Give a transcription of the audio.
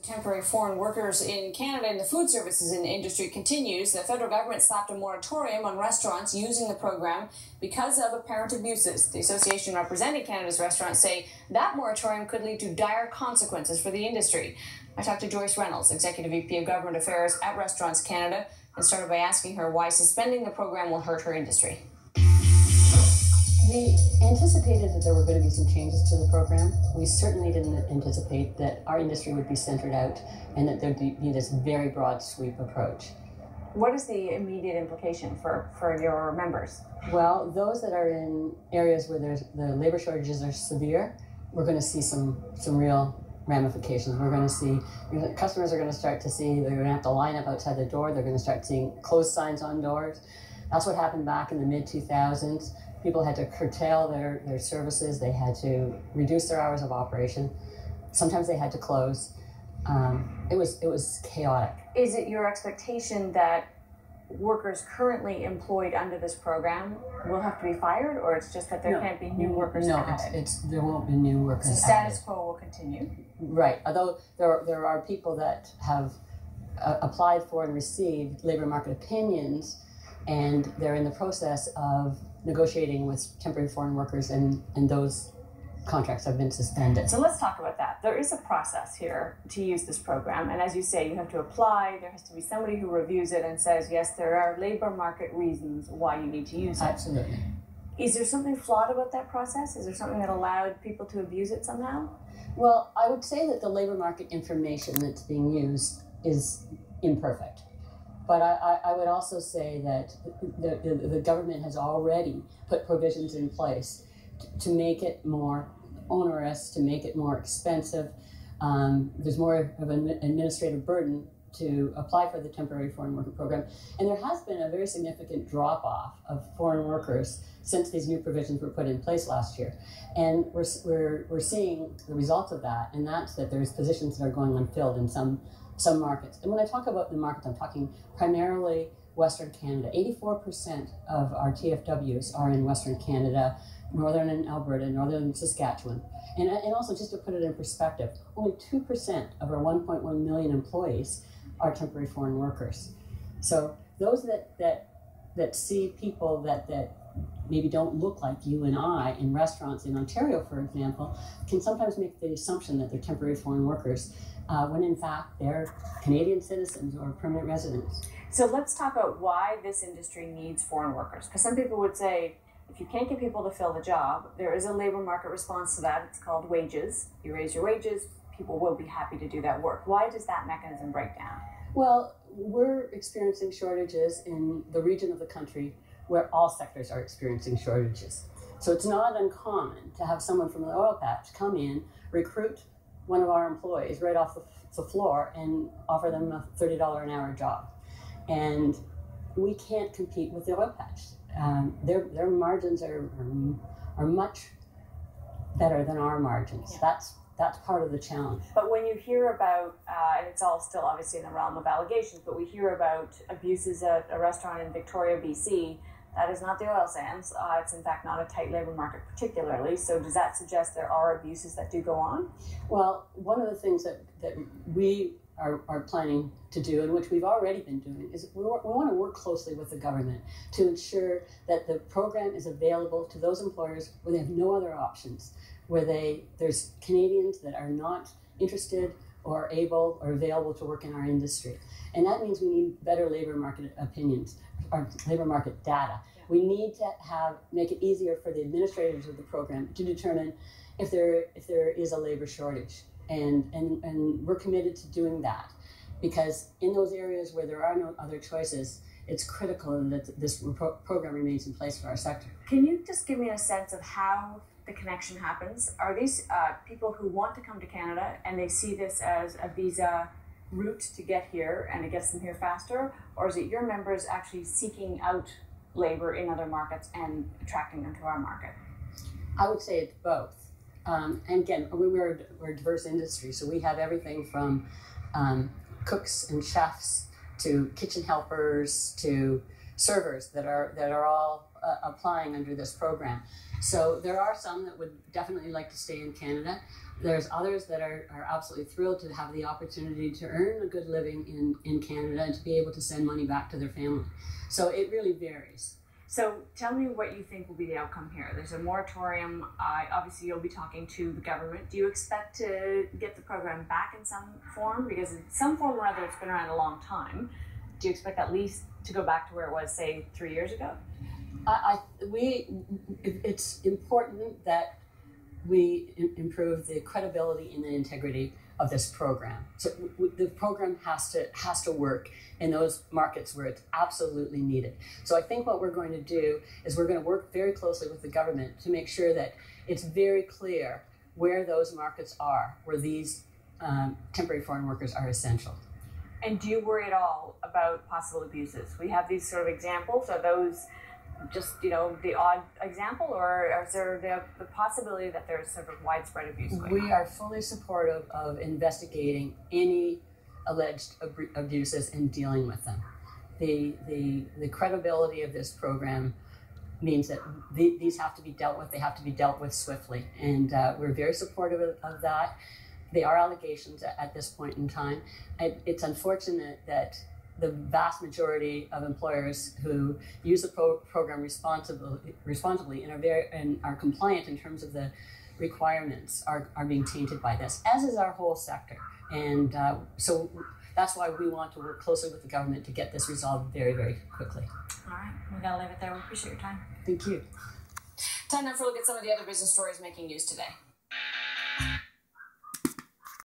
Temporary foreign workers in Canada in the food services industry continues. The federal government slapped a moratorium on restaurants using the program because of apparent abuses. The association representing Canada's restaurants say that moratorium could lead to dire consequences for the industry. I talked to Joyce Reynolds, Executive VP of Government Affairs at Restaurants Canada, and started by asking her why suspending the program will hurt her industry. We anticipated that there were going to be some changes to the program. We certainly didn't anticipate that our industry would be centered out and that there'd be this very broad sweep approach. What is the immediate implication for your members? Well, those that are in areas where the labor shortages are severe, we're going to see some real ramifications. We're going to see, customers are going to start to see, they're going to have to line up outside the door, they're going to start seeing closed signs on doors. That's what happened back in the mid-2000s. People had to curtail their services. They had to reduce their hours of operation. Sometimes they had to close. It was chaotic. Is it your expectation that workers currently employed under this program will have to be fired, or it's just that there can't be new workers added? There won't be new workers added. So status quo will continue? Right. Although there are people that have applied for and received labor market opinions, and they're in the process of negotiating with temporary foreign workers, and those contracts have been suspended. So let's talk about that. There is a process here to use this program, and as you say, you have to apply. There has to be somebody who reviews it and says, yes, there are labor market reasons why you need to use it. Absolutely. Is there something flawed about that process? Is there something that allowed people to abuse it somehow? Well, I would say that the labor market information that's being used is imperfect. But I would also say that the government has already put provisions in place to make it more onerous, to make it more expensive. There's more of an administrative burden to apply for the temporary foreign worker program. And there has been a very significant drop-off of foreign workers since these new provisions were put in place last year. And we're seeing the result of that, and that's that there's positions that are going unfilled in some markets. And when I talk about the markets, I'm talking primarily Western Canada. 84% of our TFWs are in Western Canada, Northern and Alberta, Northern Saskatchewan. And also, just to put it in perspective, only 2% of our 1.1 million employees are temporary foreign workers. So those that see people that maybe don't look like you and I in restaurants in Ontario, for example, can sometimes make the assumption that they're temporary foreign workers, when in fact they're Canadian citizens or permanent residents. So let's talk about why this industry needs foreign workers. Because some people would say, if you can't get people to fill the job, there is a labor market response to that. It's called wages. You raise your wages, people will be happy to do that work. Why does that mechanism break down? Well, we're experiencing shortages in the region of the country where all sectors are experiencing shortages. So it's not uncommon to have someone from the oil patch come in, recruit one of our employees right off the floor and offer them a $30 an hour job. And we can't compete with the oil patch. Their margins are much better than our margins. Yeah. That's part of the challenge. But when you hear about, and it's all still obviously in the realm of allegations, but we hear about abuses at a restaurant in Victoria, BC, that is not the oil sands. It's in fact not a tight labor market particularly. So does that suggest there are abuses that do go on? Well, one of the things that we are planning to do, and which we've already been doing, is we want to work closely with the government to ensure that the program is available to those employers where they have no other options, where there's Canadians that are not interested or able or available to work in our industry. And that means we need better labor market opinions, or labor market data. Yeah. We need to make it easier for the administrators of the program to determine if there is a labor shortage. And we're committed to doing that, because in those areas where there are no other choices, it's critical that this program remains in place for our sector. Can you just give me a sense of how the connection happens? Are these people who want to come to Canada and they see this as a visa route to get here and it gets them here faster? Or is it your members actually seeking out labor in other markets and attracting them to our market? I would say it's both. And again, we're a diverse industry, so we have everything from cooks and chefs to kitchen helpers to servers that are all applying under this program. So there are some that would definitely like to stay in Canada. There's others that are absolutely thrilled to have the opportunity to earn a good living in Canada and to be able to send money back to their family. So it really varies. So tell me what you think will be the outcome here. There's a moratorium. Obviously, you'll be talking to the government. Do you expect to get the program back in some form? Because in some form or other, it's been around a long time. Do you expect at least to go back to where it was, say, 3 years ago? It's important that we improve the credibility and the integrity of this program. So the program has to work in those markets where it's absolutely needed. So I think what we're going to do is we're going to work very closely with the government to make sure that it's very clear where those markets are, where these temporary foreign workers are essential. And do you worry at all about possible abuses? We have these sort of examples. Are those just, the odd example, or is there the possibility that there's sort of widespread abuse going on? We are fully supportive of investigating any alleged abuses and dealing with them. The credibility of this program means that these have to be dealt with. They have to be dealt with swiftly, and we're very supportive of that. They are allegations at this point in time. It's unfortunate that the vast majority of employers who use the program responsibly and are compliant in terms of the requirements are being tainted by this, as is our whole sector. And so that's why we want to work closely with the government to get this resolved very, very quickly. All right, we gotta leave it there. We appreciate your time. Thank you. Time now for a look at some of the other business stories making news today.